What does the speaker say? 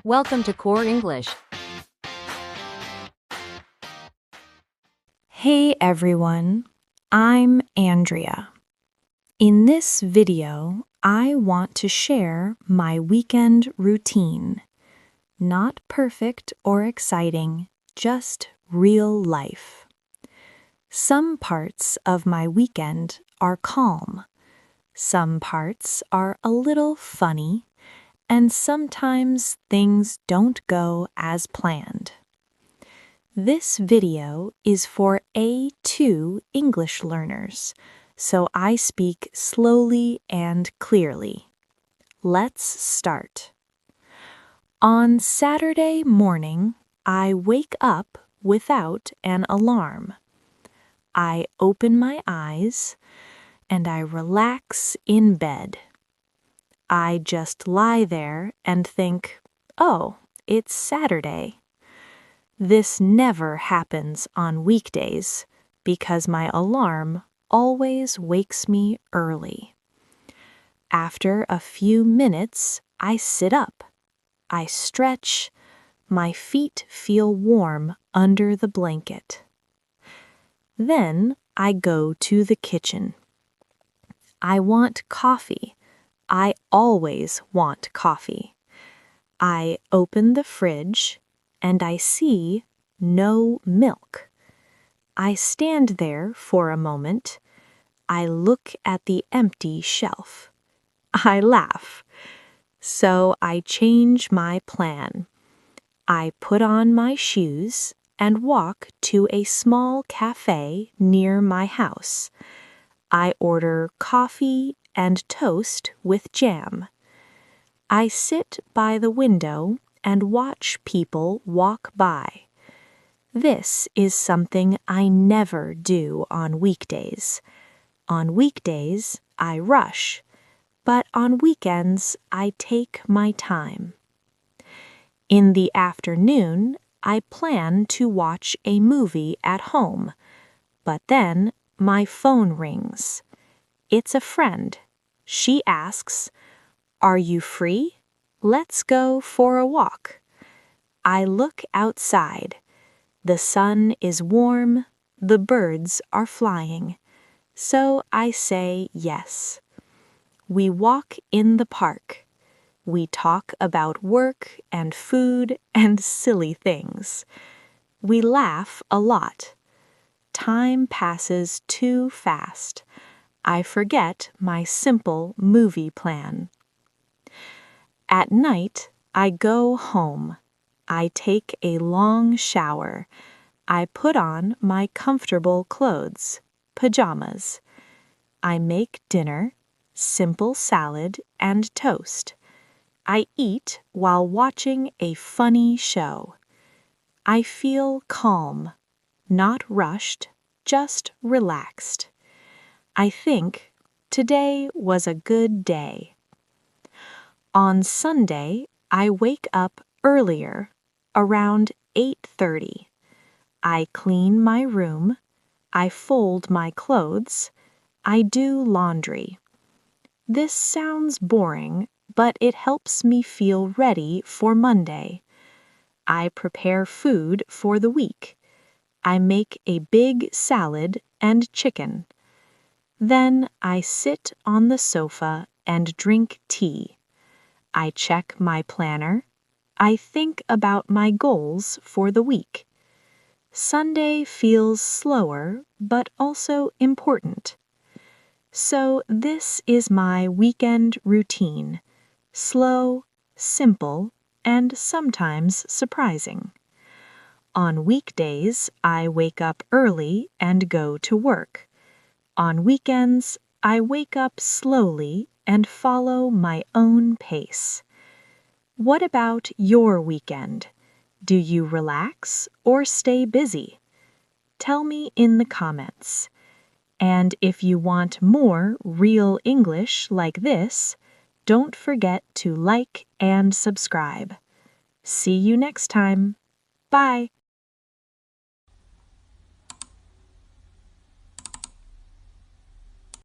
Welcome to Core English. Hey everyone, I'm Andrea. In this video, I want to share my weekend routine. Not perfect or exciting, just real life. Some parts of my weekend are calm. Some parts are a little funny, and sometimes things don't go as planned. This video is for A2 English learners, so I speak slowly and clearly. Let's start. On Saturday morning, I wake up without an alarm. I open my eyes and I relax in bed. I just lie there and think, oh, it's Saturday. This never happens on weekdays because my alarm always wakes me early. After a few minutes, I sit up. I stretch. My feet feel warm under the blanket. Then I go to the kitchen. I want coffee. I always want coffee. I open the fridge and I see no milk. I stand there for a moment. I look at the empty shelf. I laugh. So I change my plan. I put on my shoes and walk to a small cafe near my house. I order coffee and toast with jam. I sit by the window and watch people walk by. This is something I never do on weekdays. On weekdays, I rush, but on weekends, I take my time. In the afternoon, I plan to watch a movie at home, but then my phone rings. It's a friend. She asks, "Are you free? Let's go for a walk." I look outside. The sun is warm, the birds are flying. So I say yes. We walk in the park. We talk about work and food and silly things. We laugh a lot. Time passes too fast. I forget my simple movie plan. At night, I go home. I take a long shower. I put on my comfortable clothes, pajamas. I make dinner, simple salad and toast. I eat while watching a funny show. I feel calm, not rushed, just relaxed. I think today was a good day. On Sunday, I wake up earlier, around 8:30. I clean my room. I fold my clothes. I do laundry. This sounds boring, but it helps me feel ready for Monday. I prepare food for the week. I make a big salad and chicken. Then I sit on the sofa and drink tea. I check my planner. I think about my goals for the week. Sunday feels slower, but also important. So this is my weekend routine. Slow, simple, and sometimes surprising. On weekdays, I wake up early and go to work. On weekends, I wake up slowly and follow my own pace. What about your weekend? Do you relax or stay busy? Tell me in the comments. And if you want more real English like this, don't forget to like and subscribe. See you next time. Bye.